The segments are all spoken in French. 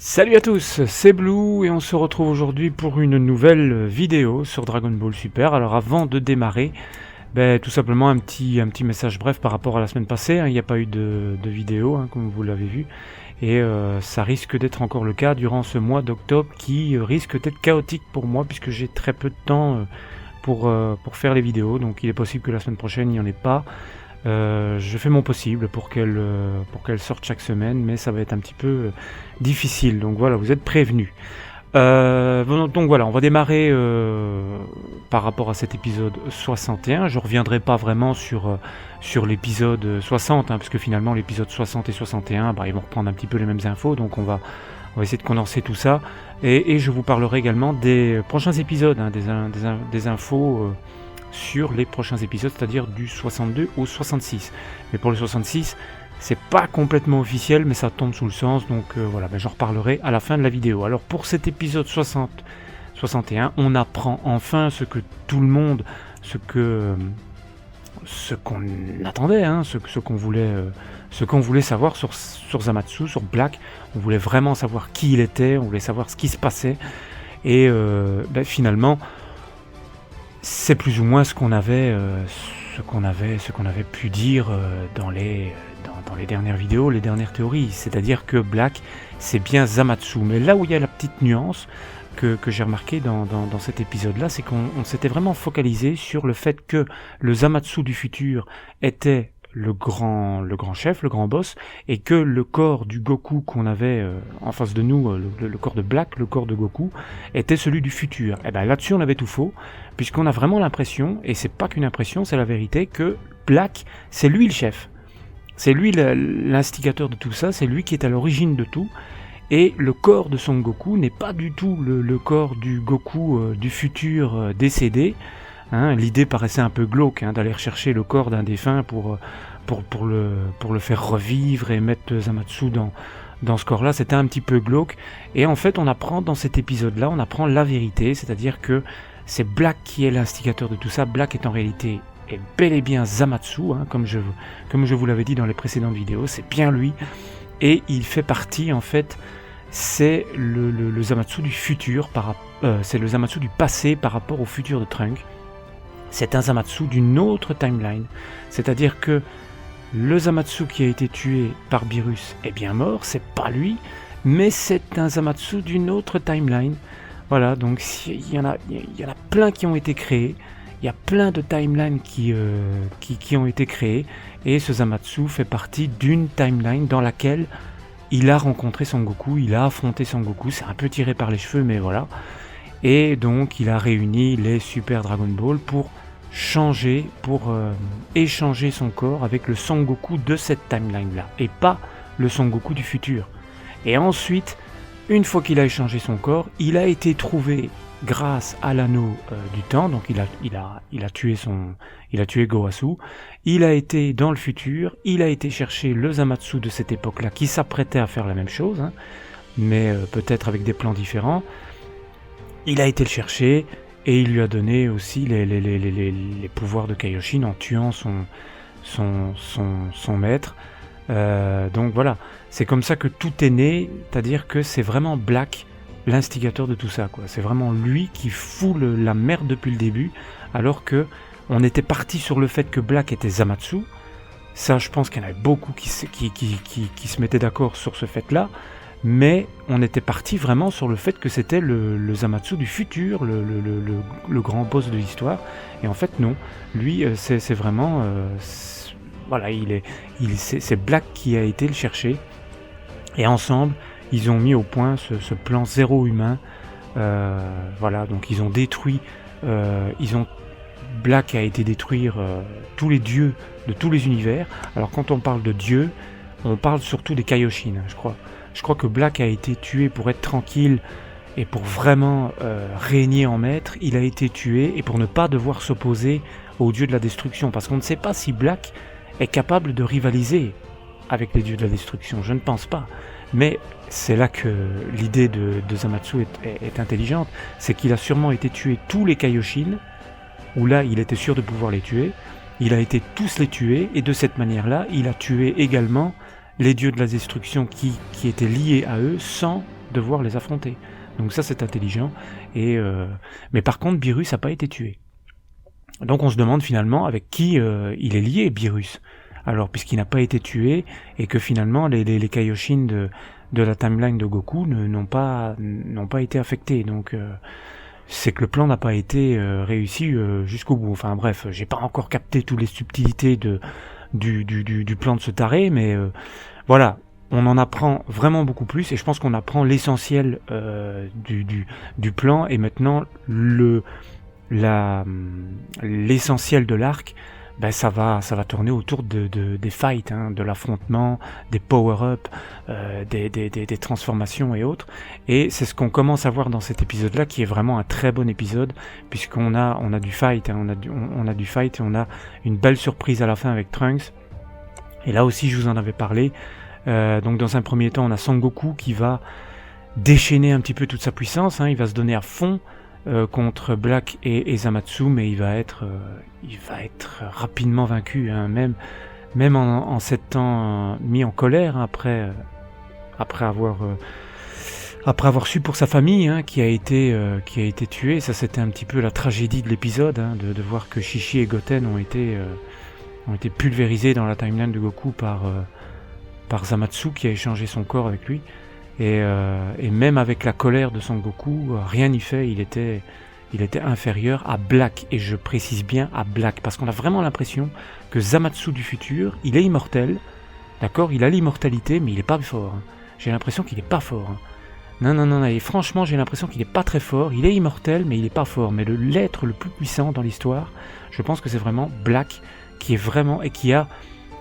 Salut à tous, c'est Blue et on se retrouve aujourd'hui pour une nouvelle vidéo sur Dragon Ball Super. Alors avant de démarrer, tout simplement un petit message bref par rapport à la semaine passée. Il n'y a pas eu de vidéo, comme vous l'avez vu. Et ça risque d'être encore le cas durant ce mois d'octobre qui risque d'être chaotique pour moi puisque j'ai très peu de temps pour faire les vidéos. Donc il est possible que la semaine prochaine il n'y en ait pas. Je fais mon possible pour qu'elle sorte chaque semaine, mais ça va être un petit peu difficile, donc voilà, vous êtes prévenus. Donc voilà, on va démarrer par rapport à cet épisode 61. Je reviendrai pas vraiment sur l'épisode 60, parce que finalement l'épisode 60 et 61, ils vont reprendre un petit peu les mêmes infos, donc on va essayer de condenser tout ça, et je vous parlerai également des prochains épisodes, des infos sur les prochains épisodes, c'est-à-dire du 62 au 66. Mais pour le 66, c'est pas complètement officiel, mais ça tombe sous le sens, donc voilà, j'en reparlerai à la fin de la vidéo. Alors pour cet épisode 61, on apprend enfin ce que tout le monde, ce qu'on attendait, ce qu'on voulait savoir sur Zamatsu, sur Black. On voulait vraiment savoir qui il était, on voulait savoir ce qui se passait, et finalement, c'est plus ou moins ce qu'on avait pu dire dans les dernières vidéos, les dernières théories. C'est-à-dire que Black, c'est bien Zamatsu. Mais là où il y a la petite nuance que j'ai remarqué dans cet épisode-là, c'est qu'on s'était vraiment focalisé sur le fait que le Zamatsu du futur était le grand chef, le grand boss, et que le corps du Goku qu'on avait en face de nous, le corps de Black, le corps de Goku, était celui du futur. Et là-dessus on avait tout faux, puisqu'on a vraiment l'impression, et c'est pas qu'une impression, c'est la vérité, que Black, c'est lui le chef. C'est lui l'instigateur de tout ça, c'est lui qui est à l'origine de tout, et le corps de Son Goku n'est pas du tout le corps du Goku du futur décédé. L'idée paraissait un peu glauque, d'aller rechercher le corps d'un défunt pour le faire revivre et mettre Zamatsu dans ce corps-là. C'était un petit peu glauque. Et en fait, on apprend dans cet épisode-là, on apprend la vérité, c'est-à-dire que c'est Black qui est l'instigateur de tout ça. Black est en réalité bel et bien Zamatsu, comme je vous l'avais dit dans les précédentes vidéos, c'est bien lui. Et il fait partie, en fait, c'est le Zamatsu du futur, c'est le Zamatsu du passé par rapport au futur de Trunks. C'est un Zamatsu d'une autre timeline, c'est-à-dire que le Zamatsu qui a été tué par Beerus est bien mort, c'est pas lui, mais c'est un Zamatsu d'une autre timeline. Voilà, donc il y en a plein qui ont été créés, il y a plein de timelines qui ont été créées, et ce Zamatsu fait partie d'une timeline dans laquelle il a rencontré Son Goku, il a affronté Son Goku, c'est un peu tiré par les cheveux, mais voilà. Et donc il a réuni les Super Dragon Ball pour échanger son corps avec le Son Goku de cette timeline-là, et pas le Son Goku du futur. Et ensuite, une fois qu'il a échangé son corps, il a été trouvé grâce à l'anneau du temps, donc il a tué Gowasu, il a été dans le futur, il a été chercher le Zamatsu de cette époque-là, qui s'apprêtait à faire la même chose, mais peut-être avec des plans différents. Il a été le chercher, et il lui a donné aussi les pouvoirs de Kaioshin en tuant son maître. Donc voilà, c'est comme ça que tout est né, c'est-à-dire que c'est vraiment Black l'instigateur de tout ça, quoi. C'est vraiment lui qui fout la merde depuis le début, alors que on était parti sur le fait que Black était Zamatsu. Ça, je pense qu'il y en avait beaucoup qui se mettaient d'accord sur ce fait-là. Mais on était parti vraiment sur le fait que c'était le Zamatsu du futur, le grand boss de l'histoire. Et en fait non, lui c'est vraiment voilà, c'est Black qui a été le chercher. Et ensemble ils ont mis au point ce plan zéro humain. Voilà, donc ils ont détruit, Black a été détruire tous les dieux de tous les univers. Alors quand on parle de dieux, on parle surtout des Kaioshin, je crois. Je crois que Black a été tué pour être tranquille et pour vraiment régner en maître. Il a été tué et pour ne pas devoir s'opposer aux dieux de la destruction. Parce qu'on ne sait pas si Black est capable de rivaliser avec les dieux de la destruction. Je ne pense pas. Mais c'est là que l'idée de Zamatsu est intelligente. C'est qu'il a sûrement été tué tous les Kaioshin, où là il était sûr de pouvoir les tuer. Il a été tous les tuer et de cette manière-là, il a tué également les dieux de la destruction qui étaient liés à eux sans devoir les affronter. Donc ça c'est intelligent, mais par contre Beerus n'a pas été tué. Donc on se demande finalement avec qui il est lié, Beerus. Alors puisqu'il n'a pas été tué, et que finalement les Kaioshin de la timeline de Goku n'ont pas été affectés, donc c'est que le plan n'a pas été réussi jusqu'au bout. Enfin bref, j'ai pas encore capté toutes les subtilités du plan de ce taré, mais voilà, on en apprend vraiment beaucoup plus, et je pense qu'on apprend l'essentiel du plan, et maintenant l'essentiel de l'arc, ben ça va tourner autour des fights, hein, de l'affrontement, des power-up, des transformations et autres. Et c'est ce qu'on commence à voir dans cet épisode-là, qui est vraiment un très bon épisode, puisqu'on a du fight, hein, on a du fight, et on a une belle surprise à la fin avec Trunks. Et là aussi, je vous en avais parlé. Donc dans un premier temps, on a Sangoku qui va déchaîner un petit peu toute sa puissance, hein, il va se donner à fond contre Black et Zamatsu, mais il va être rapidement vaincu, hein, même en s'étant mis en colère, hein, après avoir su pour sa famille, hein, qui a été tuée. Ça, c'était un petit peu la tragédie de l'épisode, hein, de voir que Shishi et Goten ont été pulvérisés dans la timeline de Goku par Zamatsu, qui a échangé son corps avec lui. Et même avec la colère de Son Goku, rien n'y fait, il était inférieur à Black, et je précise bien à Black, parce qu'on a vraiment l'impression que Zamatsu du futur, il est immortel, d'accord, il a l'immortalité, mais il est pas fort, hein. J'ai l'impression qu'il est pas fort, hein. Non, et franchement j'ai l'impression qu'il est pas très fort, il est immortel, mais il est pas fort, mais l'être le plus puissant dans l'histoire, je pense que c'est vraiment Black, qui est vraiment, et qui a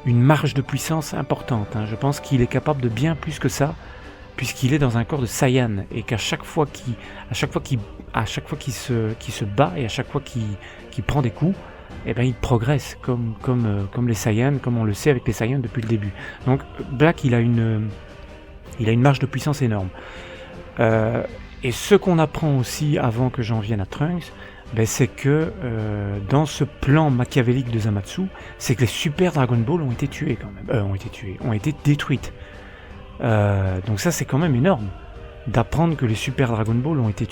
une marge de puissance importante, hein. Je pense qu'il est capable de bien plus que ça, puisqu'il est dans un corps de Saiyan, et qu'à chaque fois qu'il se bat, et à chaque fois qu'il prend des coups, eh ben il progresse comme les Saiyans, comme on le sait avec les Saiyans depuis le début. Donc Black, il a une marge de puissance énorme. Et ce qu'on apprend aussi avant que j'en vienne à Trunks, ben c'est que dans ce plan machiavélique de Zamatsu, c'est que les Super Dragon Ball ont été tués quand même, ont été détruites. Donc ça c'est quand même énorme d'apprendre que les Super Dragon Ball ont été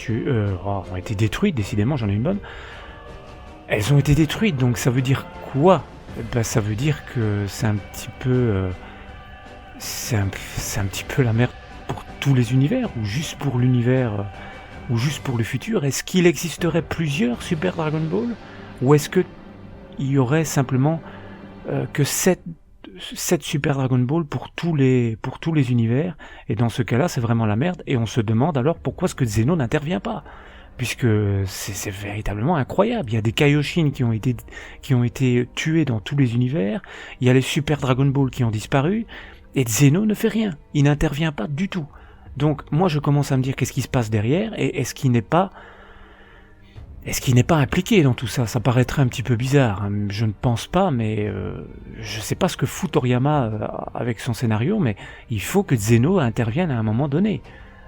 détruites. Décidément, j'en ai une bonne. Elles ont été détruites, donc ça veut dire quoi? Ben, ça veut dire que c'est un petit peu la merde pour tous les univers, ou juste pour l'univers, ou juste pour le futur. Est-ce qu'il existerait plusieurs Super Dragon Ball, ou est-ce que il y aurait simplement que 7 Super Dragon Ball pour tous les univers? Et dans ce cas-là, c'est vraiment la merde, et on se demande alors pourquoi est-ce que Zeno n'intervient pas, puisque c'est véritablement incroyable. Il y a des Kaioshin qui ont été tués dans tous les univers, il y a les Super Dragon Ball qui ont disparu, et Zeno ne fait rien, il n'intervient pas du tout. Donc moi je commence à me dire qu'est-ce qui se passe derrière, et est-ce qu'il n'est pas impliqué dans tout ça? Ça paraîtrait un petit peu bizarre, hein. Je ne pense pas, mais je sais pas ce que fout Toriyama avec son scénario, mais il faut que Zeno intervienne à un moment donné.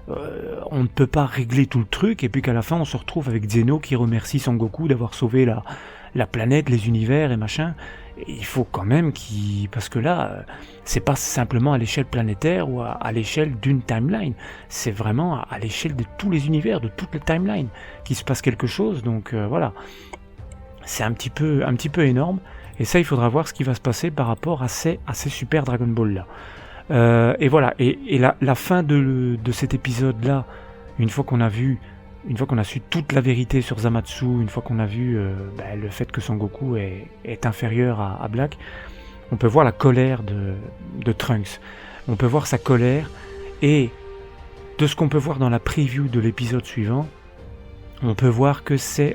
On ne peut pas régler tout le truc, et puis qu'à la fin on se retrouve avec Zeno qui remercie Son Goku d'avoir sauvé la planète, les univers et machin. Et il faut quand même parce que là, c'est pas simplement à l'échelle planétaire ou à l'échelle d'une timeline, c'est vraiment à l'échelle de tous les univers, de toutes les timelines, qu'il se passe quelque chose. Donc voilà, c'est un petit peu énorme, et ça il faudra voir ce qui va se passer par rapport à ces Super Dragon Ball là. Et voilà, et la fin de cet épisode là, une fois qu'on a su toute la vérité sur Zamatsu, une fois qu'on a vu le fait que Son Goku est inférieur à Black, on peut voir la colère de Trunks. On peut voir sa colère, et de ce qu'on peut voir dans la preview de l'épisode suivant, on peut voir que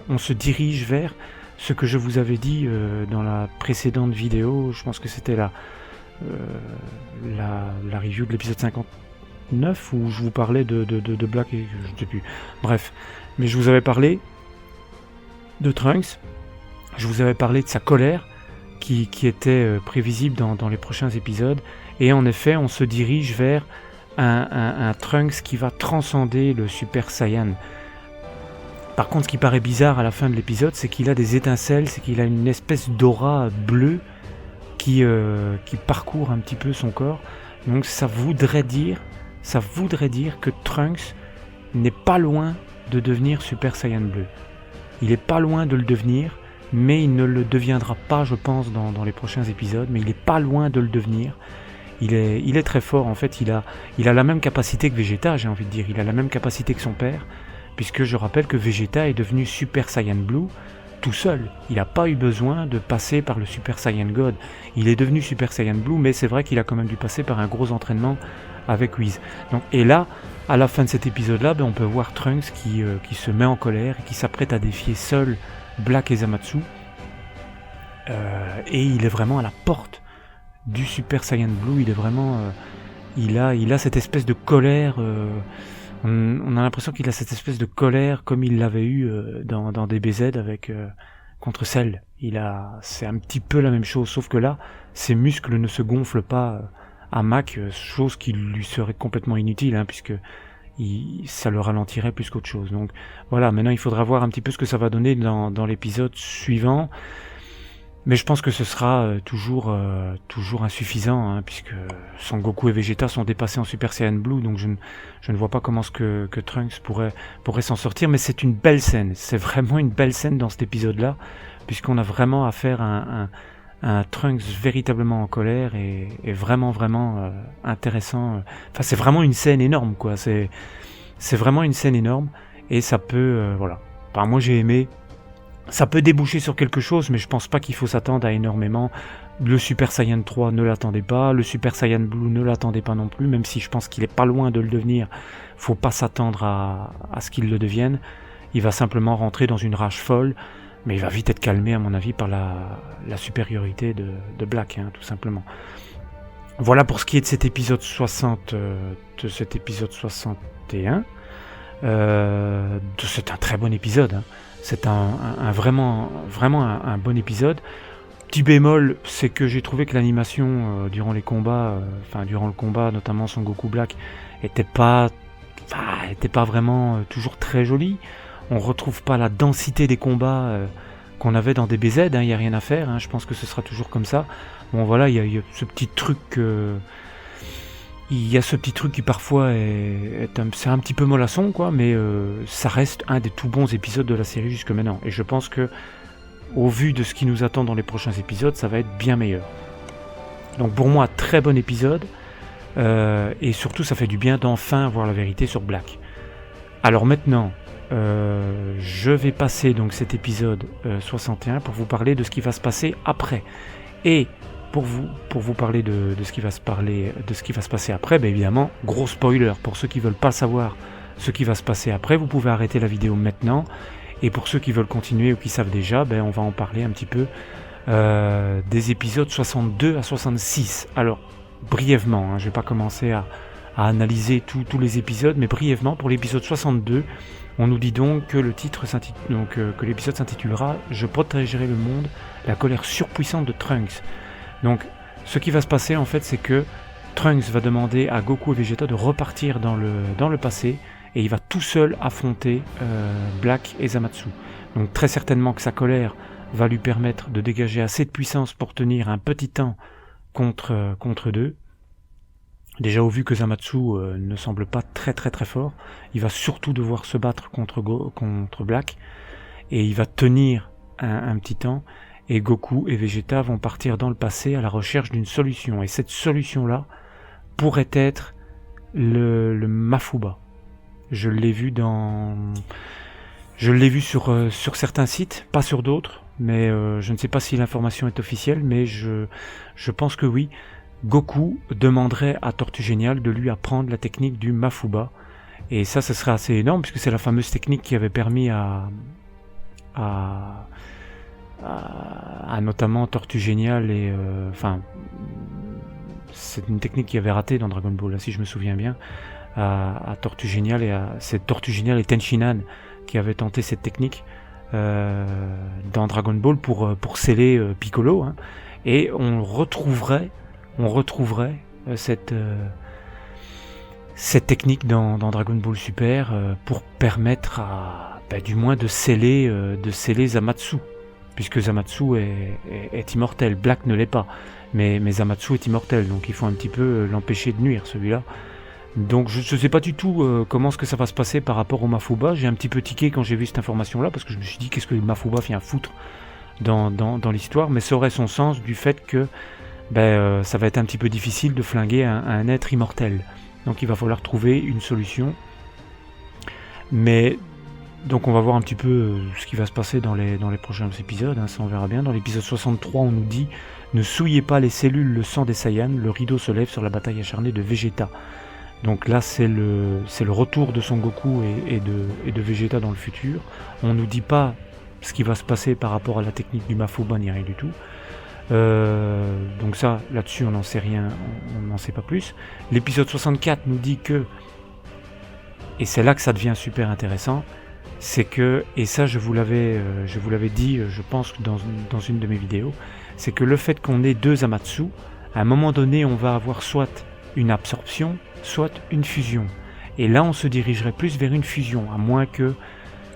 on se dirige vers ce que je vous avais dit dans la précédente vidéo. Je pense que c'était la review de l'épisode 59, où je vous parlais de Black, et je ne sais plus. Bref, mais je vous avais parlé de Trunks, je vous avais parlé de sa colère qui était prévisible dans les prochains épisodes, et en effet on se dirige vers un Trunks qui va transcender le Super Saiyan. Par contre, ce qui paraît bizarre à la fin de l'épisode, c'est qu'il a des étincelles, c'est qu'il a une espèce d'aura bleue qui parcourt un petit peu son corps. Donc ça voudrait dire ça voudrait dire que Trunks n'est pas loin de devenir Super Saiyan bleu. Il est pas loin de le devenir, mais il ne le deviendra pas, je pense, dans les prochains épisodes, mais il est pas loin de le devenir. Il est très fort, en fait, il a la même capacité que Vegeta, j'ai envie de dire, il a la même capacité que son père, puisque je rappelle que Vegeta est devenu Super Saiyan Blue tout seul. Il n'a pas eu besoin de passer par le Super Saiyan God. Il est devenu Super Saiyan Blue, mais c'est vrai qu'il a quand même dû passer par un gros entraînement avec Whis. Donc, et là, à la fin de cet épisode-là, on peut voir Trunks qui se met en colère et qui s'apprête à défier seul Black et Zamasu. Et il est vraiment à la porte du Super Saiyan Blue. Il est vraiment... il a cette espèce de colère... on a l'impression qu'il a cette espèce de colère comme il l'avait eu dans DBZ avec contre Cell. C'est un petit peu la même chose, sauf que là, ses muscles ne se gonflent pas à Mac, chose qui lui serait complètement inutile, puisque ça le ralentirait plus qu'autre chose. Donc voilà, maintenant il faudra voir un petit peu ce que ça va donner dans l'épisode suivant. Mais je pense que ce sera toujours insuffisant, puisque Son Goku et Vegeta sont dépassés en Super Saiyan Blue, donc je ne vois pas comment que Trunks pourrait s'en sortir. Mais c'est une belle scène, c'est vraiment une belle scène dans cet épisode-là, puisqu'on a vraiment affaire à un Trunks véritablement en colère et vraiment intéressant. Enfin, c'est vraiment une scène énorme, quoi. C'est vraiment une scène énorme, et ça peut, voilà. Enfin, moi j'ai aimé. Ça peut déboucher sur quelque chose, mais je pense pas qu'il faut s'attendre à énormément. Le Super Saiyan 3 ne l'attendait pas, le Super Saiyan Blue ne l'attendait pas non plus, même si je pense qu'il est pas loin de le devenir. Faut pas s'attendre à ce qu'il le devienne. Il va simplement rentrer dans une rage folle, mais il va vite être calmé, à mon avis, par la supériorité de Black, tout simplement. Voilà pour ce qui est de cet épisode 60, de cet épisode 61. C'est un très bon épisode, C'est vraiment un bon épisode. Petit bémol, c'est que j'ai trouvé que l'animation durant les combats, durant le combat, notamment Son Goku Black, était pas vraiment toujours très jolie. On retrouve pas la densité des combats qu'on avait dans DBZ, il y a rien à faire, je pense que ce sera toujours comme ça. Bon voilà, il y a ce petit truc il y a ce petit truc qui parfois c'est un petit peu mollasson, quoi, mais ça reste un des tout bons épisodes de la série jusque maintenant. Et je pense que, au vu de ce qui nous attend dans les prochains épisodes, ça va être bien meilleur. Donc pour moi, très bon épisode. Et surtout, ça fait du bien d'enfin voir la vérité sur Black. Alors maintenant, je vais passer donc cet épisode 61 pour vous parler de ce qui va se passer après. Et pour vous parler de ce qui va se passer après, évidemment, gros spoiler, pour ceux qui veulent pas savoir ce qui va se passer après, vous pouvez arrêter la vidéo maintenant, et pour ceux qui veulent continuer ou qui savent déjà, on va en parler un petit peu des épisodes 62 à 66. Alors, brièvement, je vais pas commencer à analyser tous les épisodes, mais brièvement, pour l'épisode 62, on nous dit donc que que l'épisode s'intitulera « Je protégerai le monde, la colère surpuissante de Trunks ». Donc, ce qui va se passer, en fait, c'est que Trunks va demander à Goku et Vegeta de repartir dans le passé, et il va tout seul affronter Black et Zamasu. Donc, très certainement que sa colère va lui permettre de dégager assez de puissance pour tenir un petit temps contre deux. Déjà, au vu que Zamasu ne semble pas très très très fort, il va surtout devoir se battre contre Black, et il va tenir un petit temps. Et Goku et Vegeta vont partir dans le passé à la recherche d'une solution. Et cette solution-là pourrait être le Mafuba. Je l'ai vu sur certains sites, pas sur d'autres, mais je ne sais pas si l'information est officielle, mais je pense que oui. Goku demanderait à Tortue Géniale de lui apprendre la technique du Mafuba. Et ça, ce serait assez énorme, puisque c'est la fameuse technique qui avait permis à notamment Tortue Géniale et c'est une technique qui avait raté dans Dragon Ball, si je me souviens bien, à Tortue Géniale c'est Tortue Géniale et Tenshinhan qui avaient tenté cette technique dans Dragon Ball pour sceller Piccolo, et on retrouverait cette technique dans Dragon Ball Super pour permettre du moins de sceller Zamasu, puisque Zamasu est immortel. Black ne l'est pas, mais Zamasu est immortel, donc il faut un petit peu l'empêcher de nuire, celui-là. Donc je sais pas du tout comment est-ce que ça va se passer par rapport au Mafuba. J'ai un petit peu tiqué quand j'ai vu cette information-là, parce que je me suis dit qu'est-ce que le Mafuba vient foutre dans l'histoire, mais ça aurait son sens du fait que ça va être un petit peu difficile de flinguer un être immortel. Donc il va falloir trouver une solution. Mais donc on va voir un petit peu ce qui va se passer dans les prochains épisodes, ça on verra bien. Dans l'épisode 63 on nous dit « Ne souillez pas les cellules, le sang des Saiyans, le rideau se lève sur la bataille acharnée de Vegeta ». Donc là c'est le retour de Son Goku et de Vegeta dans le futur. On nous dit pas ce qui va se passer par rapport à la technique du Mafuba ni rien du tout. Donc ça, là-dessus on n'en sait rien, on n'en sait pas plus. L'épisode 64 nous dit que, et c'est là que ça devient super intéressant, c'est que, et ça je vous l'avais dit, je pense dans une de mes vidéos, c'est que le fait qu'on ait deux Zamatsu, à un moment donné on va avoir soit une absorption, soit une fusion. Et là on se dirigerait plus vers une fusion, à moins que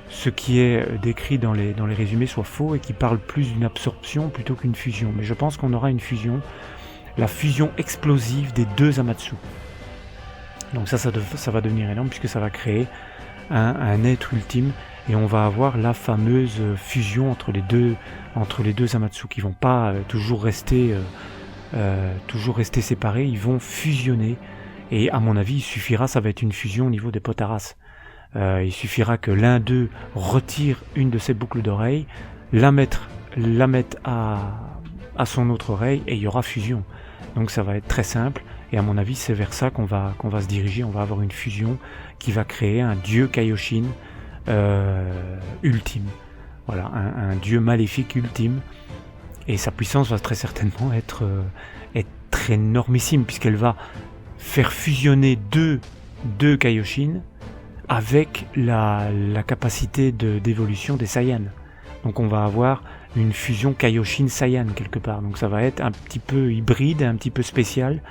ce qui est décrit dans les résumés soit faux et qui parle plus d'une absorption plutôt qu'une fusion. Mais je pense qu'on aura une fusion, la fusion explosive des deux Zamatsu. Donc ça va devenir énorme puisque ça va créer un être ultime et on va avoir la fameuse fusion entre les deux Zamatsu qui vont pas toujours rester séparés, ils vont fusionner et à mon avis il suffira, ça va être une fusion au niveau des Potaras. Il suffira que l'un d'eux retire une de ses boucles d'oreilles, la mette à son autre oreille et il y aura fusion. Donc ça va être très simple et à mon avis c'est vers ça qu'on va se diriger. On va avoir une fusion qui va créer un dieu Kaioshin ultime. Voilà, un dieu maléfique ultime et sa puissance va très certainement être énormissime puisqu'elle va faire fusionner deux Kaioshin avec la capacité d'évolution des Saiyans. Donc on va avoir une fusion Kaioshin Saiyan quelque part. Donc ça va être un petit peu hybride, un petit peu spécial,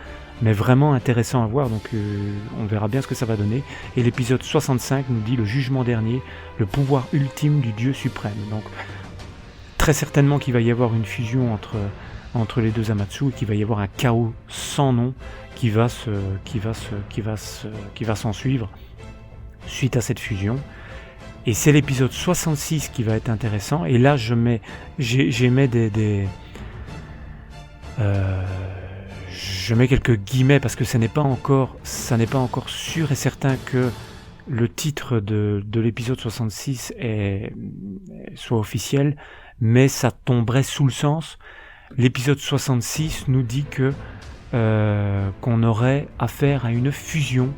mais vraiment intéressant à voir. Donc on verra bien ce que ça va donner. Et l'épisode 65 nous dit le jugement dernier, le pouvoir ultime du Dieu suprême. Donc très certainement qu'il va y avoir une fusion entre les deux Zamatsu et qu'il va y avoir un chaos sans nom qui va s'en suivre suite à cette fusion. Et c'est l'épisode 66 qui va être intéressant. Et là, je mets quelques guillemets parce que ça n'est pas encore sûr et certain que le titre de l'épisode 66 soit officiel, mais ça tomberait sous le sens. L'épisode 66 nous dit que qu'on aurait affaire à une fusion.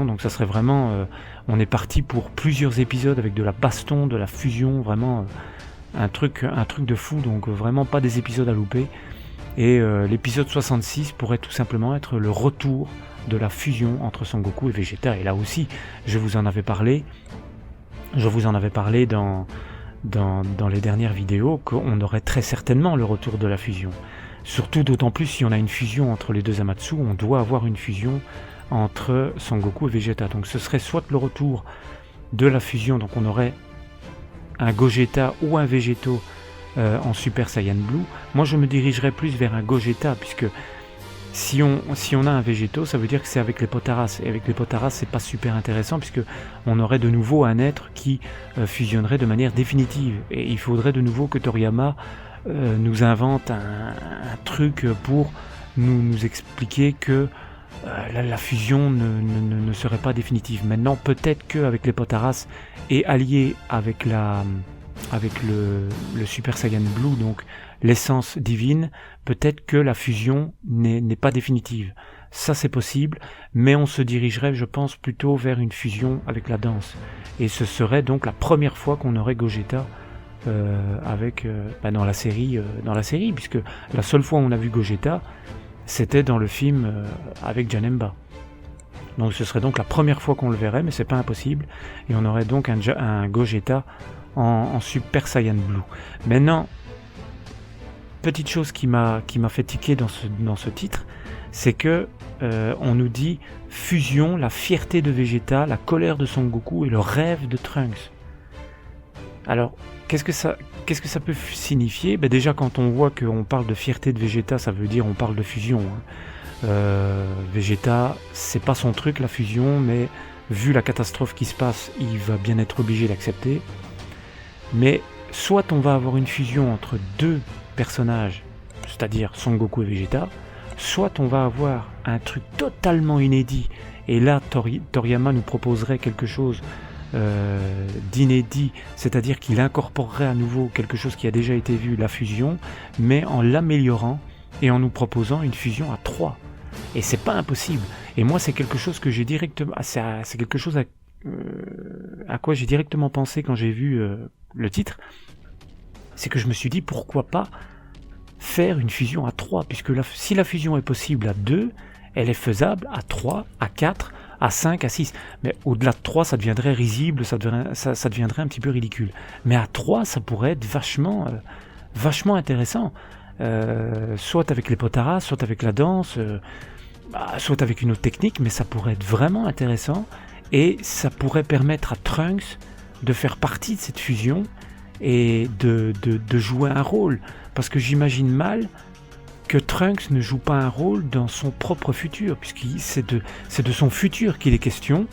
Donc ça serait vraiment on est parti pour plusieurs épisodes avec de la baston, de la fusion, vraiment un truc de fou, donc vraiment pas des épisodes à louper. Et l'épisode 66 pourrait tout simplement être le retour de la fusion entre Son Goku et Vegeta. Et là aussi, je vous en avais parlé dans les dernières vidéos qu'on aurait très certainement le retour de la fusion. Surtout d'autant plus si on a une fusion entre les deux Zamatsu, on doit avoir une fusion entre Son Goku et Vegeta. Donc ce serait soit le retour de la fusion, donc on aurait un Gogeta ou un Vegeto en Super Saiyan Blue. Moi je me dirigerais plus vers un Gogeta, puisque si on a un Vegeto, ça veut dire que c'est avec les Potaras, et avec les Potaras c'est pas super intéressant, puisque on aurait de nouveau un être qui fusionnerait de manière définitive, et il faudrait de nouveau que Toriyama nous invente un truc pour nous expliquer que la fusion ne serait pas définitive. Maintenant, peut-être qu'avec les Potaras et allié avec le Super Saiyan Blue, donc l'essence divine, peut-être que la fusion n'est pas définitive. Ça c'est possible, mais on se dirigerait, je pense, plutôt vers une fusion avec la danse. Et ce serait donc la première fois qu'on aurait Gogeta dans la série, puisque la seule fois où on a vu Gogeta, c'était dans le film avec Janemba. Donc ce serait donc la première fois qu'on le verrait, mais c'est pas impossible. Et on aurait donc un Gogeta en Super Saiyan Blue. Maintenant, petite chose qui m'a fait tiquer dans ce titre, c'est que on nous dit fusion, la fierté de Vegeta, la colère de Son Goku et le rêve de Trunks. Alors, qu'est-ce que ça peut signifier ? Déjà, quand on voit qu'on parle de fierté de Vegeta, ça veut dire on parle de fusion. Vegeta, c'est pas son truc la fusion, mais vu la catastrophe qui se passe, il va bien être obligé d'accepter. Mais soit on va avoir une fusion entre deux personnages, c'est-à-dire Son Goku et Vegeta, soit on va avoir un truc totalement inédit, et là Toriyama nous proposerait quelque chose d'inédit, c'est-à-dire qu'il incorporerait à nouveau quelque chose qui a déjà été vu, la fusion, mais en l'améliorant et en nous proposant une fusion à 3. Et c'est pas impossible. Et moi, c'est quelque chose que j'ai directement, c'est quelque chose à quoi j'ai directement pensé quand j'ai vu le titre. C'est que je me suis dit pourquoi pas faire une fusion à 3, puisque si la fusion est possible à 2, elle est faisable à 3, à 4, à 5, à 6. Mais au-delà de 3, ça deviendrait risible, ça deviendrait un petit peu ridicule. Mais à 3, ça pourrait être vachement intéressant. Soit avec les potaras, soit avec la danse, soit avec une autre technique, mais ça pourrait être vraiment intéressant. Et ça pourrait permettre à Trunks de faire partie de cette fusion et de jouer un rôle. Parce que j'imagine mal que Trunks ne joue pas un rôle dans son propre futur, puisque c'est de son futur qu'il est question,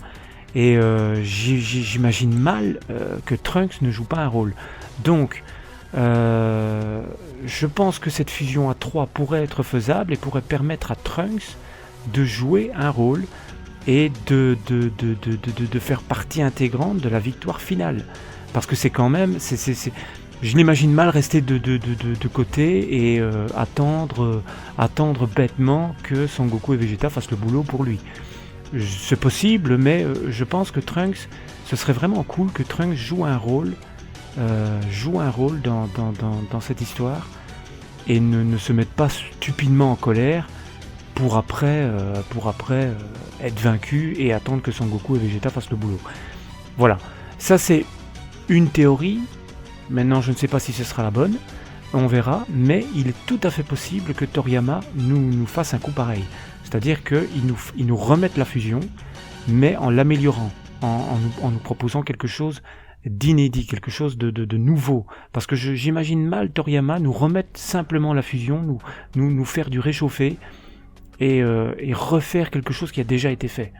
et j'imagine mal que Trunks ne joue pas un rôle. Donc, je pense que cette fusion à 3 pourrait être faisable et pourrait permettre à Trunks de jouer un rôle et de faire partie intégrante de la victoire finale. Parce que c'est quand même... je l'imagine mal rester de côté et attendre bêtement que Son Goku et Vegeta fassent le boulot pour lui. C'est possible, mais je pense que Trunks, ce serait vraiment cool que Trunks joue un rôle dans cette histoire et ne se mette pas stupidement en colère pour après être vaincu et attendre que Son Goku et Vegeta fassent le boulot. Voilà, ça c'est une théorie. Maintenant, je ne sais pas si ce sera la bonne, on verra, mais il est tout à fait possible que Toriyama nous fasse un coup pareil. C'est-à-dire qu'il nous remette la fusion, mais en l'améliorant, en nous proposant quelque chose d'inédit, quelque chose de nouveau. Parce que j'imagine mal Toriyama nous remettre simplement la fusion, nous faire du réchauffé, et refaire quelque chose qui a déjà été fait.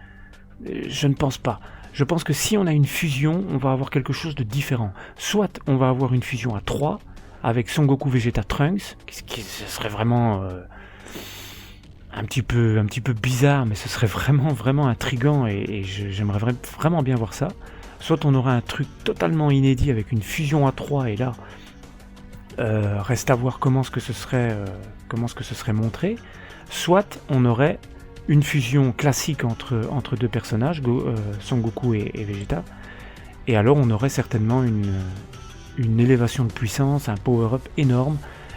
Je ne pense pas. Je pense que si on a une fusion, on va avoir quelque chose de différent. Soit on va avoir une fusion à 3, avec Son Goku, Vegeta, Trunks, ce serait vraiment un petit peu bizarre, mais ce serait vraiment intriguant, et j'aimerais vraiment bien voir ça. Soit on aura un truc totalement inédit avec une fusion à 3, et là, reste à voir comment ce que ce serait montré. Soit on aurait une fusion classique entre deux personnages, Son Goku et Vegeta, et alors on aurait certainement une élévation de puissance, un power-up énorme,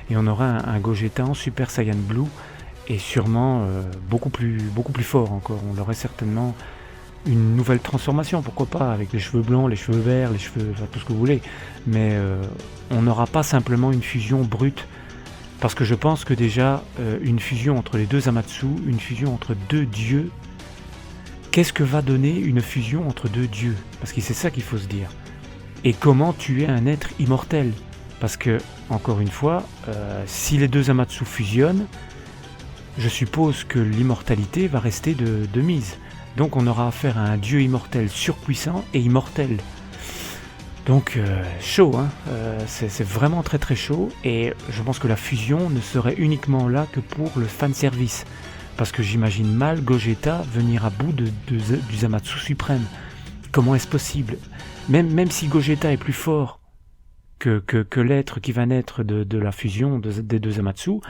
et on aurait un Gogeta en Super Saiyan Blue, et sûrement beaucoup plus fort encore. On aurait certainement une nouvelle transformation, pourquoi pas, avec les cheveux blancs, les cheveux verts, tout ce que vous voulez, mais on n'aura pas simplement une fusion brute. Parce que je pense que déjà, une fusion entre les deux Zamasu, une fusion entre deux dieux, qu'est-ce que va donner une fusion entre deux dieux? Parce que c'est ça qu'il faut se dire. Et comment tuer un être immortel? Parce que, encore une fois, si les deux Zamasu fusionnent, je suppose que l'immortalité va rester de mise. Donc on aura affaire à un dieu immortel surpuissant et immortel. Donc chaud, hein, c'est vraiment très chaud, et je pense que la fusion ne serait uniquement là que pour le fanservice, parce que j'imagine mal Gogeta venir à bout du Zamasu suprême. Comment est-ce possible? Même si Gogeta est plus fort que l'être qui va naître de la fusion des deux Zamasu,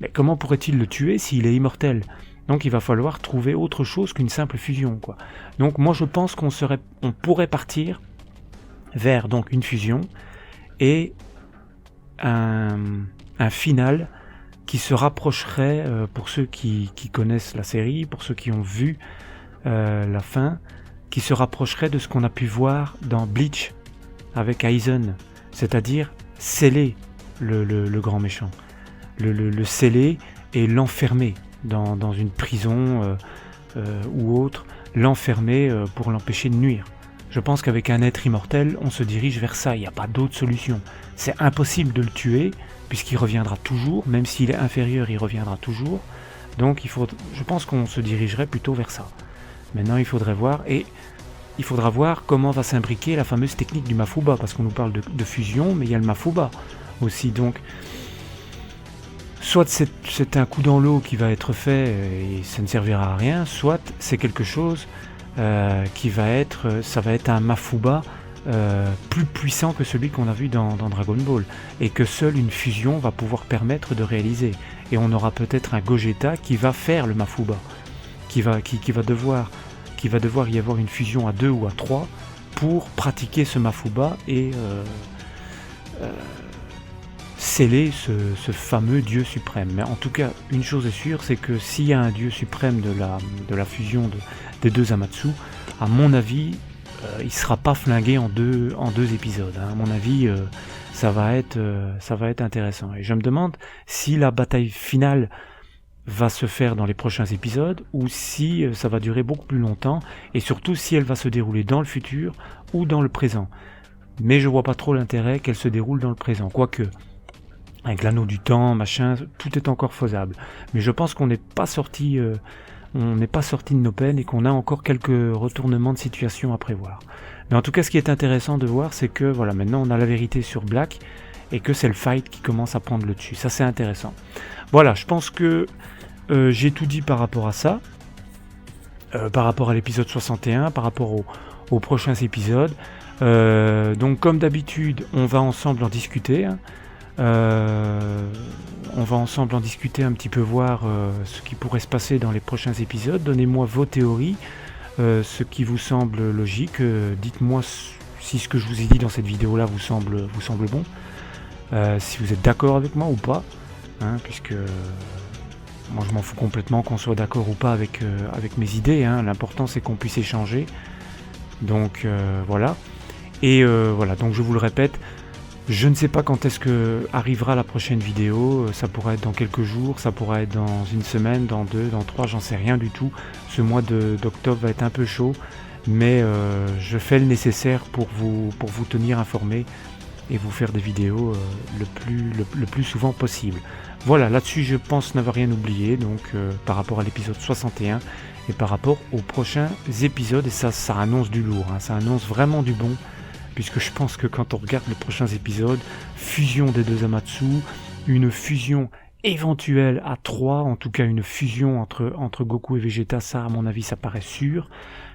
mais comment pourrait-il le tuer s'il est immortel? Donc il va falloir trouver autre chose qu'une simple fusion, quoi. Donc moi je pense qu'on pourrait partir vers donc une fusion et un final qui se rapprocherait, pour ceux qui connaissent la série, pour ceux qui ont vu la fin, qui se rapprocherait de ce qu'on a pu voir dans Bleach avec Aizen, c'est-à-dire sceller le grand méchant, le sceller et l'enfermer dans une prison ou autre, l'enfermer pour l'empêcher de nuire. Je pense qu'avec un être immortel, on se dirige vers ça, il n'y a pas d'autre solution. C'est impossible de le tuer, puisqu'il reviendra toujours, même s'il est inférieur, il reviendra toujours. Donc je pense qu'on se dirigerait plutôt vers ça. Maintenant il faudrait voir, et il faudra voir comment va s'imbriquer la fameuse technique du Mafuba, parce qu'on nous parle de fusion, mais il y a le Mafuba aussi. Donc soit c'est un coup dans l'eau qui va être fait et ça ne servira à rien, soit c'est quelque chose ça va être un Mafuba plus puissant que celui qu'on a vu dans Dragon Ball, et que seule une fusion va pouvoir permettre de réaliser. Et on aura peut-être un Gogeta qui va faire le Mafuba, qui va devoir y avoir une fusion à 2 ou à 3 pour pratiquer ce Mafuba et sceller ce fameux dieu suprême. Mais en tout cas, une chose est sûre, c'est que s'il y a un dieu suprême de la fusion des deux Amatsu, à mon avis, il ne sera pas flingué en deux épisodes. Hein. À mon avis, ça va être intéressant. Et je me demande si la bataille finale va se faire dans les prochains épisodes, ou si ça va durer beaucoup plus longtemps, et surtout si elle va se dérouler dans le futur ou dans le présent. Mais je vois pas trop l'intérêt qu'elle se déroule dans le présent, quoique avec l'anneau du temps, machin, tout est encore faisable. Mais je pense qu'on n'est pas sorti de nos peines, et qu'on a encore quelques retournements de situation à prévoir. Mais en tout cas, ce qui est intéressant de voir, c'est que voilà, maintenant on a la vérité sur Black, et que c'est le fight qui commence à prendre le dessus. Ça, c'est intéressant. Voilà, je pense que j'ai tout dit par rapport à ça, par rapport à l'épisode 61, par rapport aux prochains épisodes. Donc comme d'habitude, on va ensemble en discuter. Hein. On va ensemble en discuter un petit peu, voir ce qui pourrait se passer dans les prochains épisodes. Donnez-moi vos théories, ce qui vous semble logique. Dites-moi si ce que je vous ai dit dans cette vidéo-là vous semble bon. Si vous êtes d'accord avec moi ou pas, hein, puisque moi je m'en fous complètement qu'on soit d'accord ou pas avec mes idées, hein. L'important c'est qu'on puisse échanger. Donc voilà. Et voilà, donc je vous le répète, je ne sais pas quand est-ce que arrivera la prochaine vidéo. Ça pourrait être dans quelques jours, ça pourrait être dans une semaine, dans 2, dans 3, j'en sais rien du tout. Ce mois d'octobre va être un peu chaud, mais je fais le nécessaire pour vous tenir informé et vous faire des vidéos le plus souvent possible. Voilà, là-dessus je pense n'avoir rien oublié, donc par rapport à l'épisode 61 et par rapport aux prochains épisodes, et ça annonce du lourd, hein, ça annonce vraiment du bon, puisque je pense que quand on regarde les prochains épisodes, fusion des deux Amatsu, une fusion éventuelle à 3, en tout cas une fusion entre Goku et Vegeta, ça à mon avis ça paraît sûr.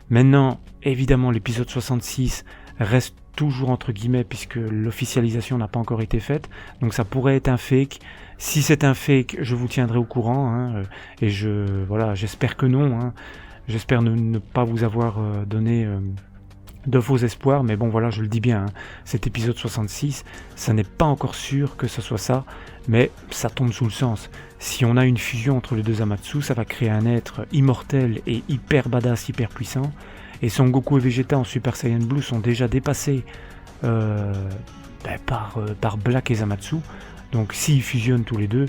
Maintenant, évidemment l'épisode 66 reste toujours entre guillemets, puisque l'officialisation n'a pas encore été faite, donc ça pourrait être un fake. Si c'est un fake, je vous tiendrai au courant, hein, et j'espère que non, hein. J'espère ne pas vous avoir donné de faux espoirs, mais bon voilà, je le dis bien, hein, cet épisode 66, ça n'est pas encore sûr que ce soit ça, mais ça tombe sous le sens. Si on a une fusion entre les deux Amatsu, ça va créer un être immortel et hyper badass, hyper puissant, et Son Goku et Vegeta en Super Saiyan Blue sont déjà dépassés par Black et Zamasu, donc s'ils fusionnent tous les deux,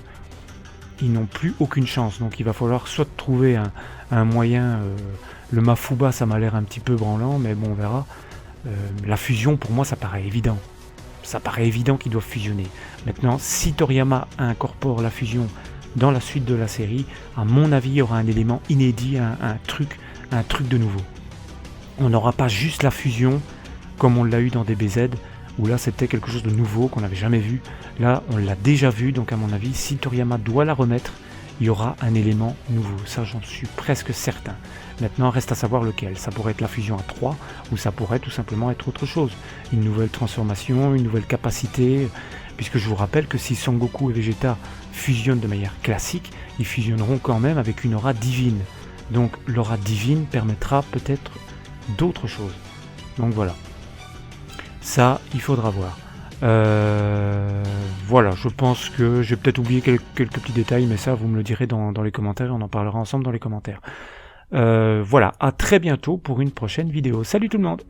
ils n'ont plus aucune chance. Donc il va falloir soit trouver un moyen, le Mafuba ça m'a l'air un petit peu branlant, mais bon on verra. La fusion pour moi ça paraît évident. Ça paraît évident qu'ils doivent fusionner. Maintenant, si Toriyama incorpore la fusion dans la suite de la série, à mon avis il y aura un élément inédit, un truc de nouveau. On n'aura pas juste la fusion comme on l'a eu dans DBZ, où là c'était quelque chose de nouveau qu'on n'avait jamais vu. Là on l'a déjà vu, donc à mon avis si Toriyama doit la remettre, il y aura un élément nouveau, ça j'en suis presque certain. Maintenant reste à savoir lequel, ça pourrait être la fusion à 3, ou ça pourrait tout simplement être autre chose, une nouvelle transformation, une nouvelle capacité, puisque je vous rappelle que si Son Goku et Vegeta fusionnent de manière classique, ils fusionneront quand même avec une aura divine, donc l'aura divine permettra peut-être d'autres choses, donc voilà. Ça, il faudra voir. Voilà, je pense que j'ai peut-être oublié quelques petits détails, mais ça, vous me le direz dans les commentaires, et on en parlera ensemble dans les commentaires. Voilà, à très bientôt pour une prochaine vidéo. Salut tout le monde!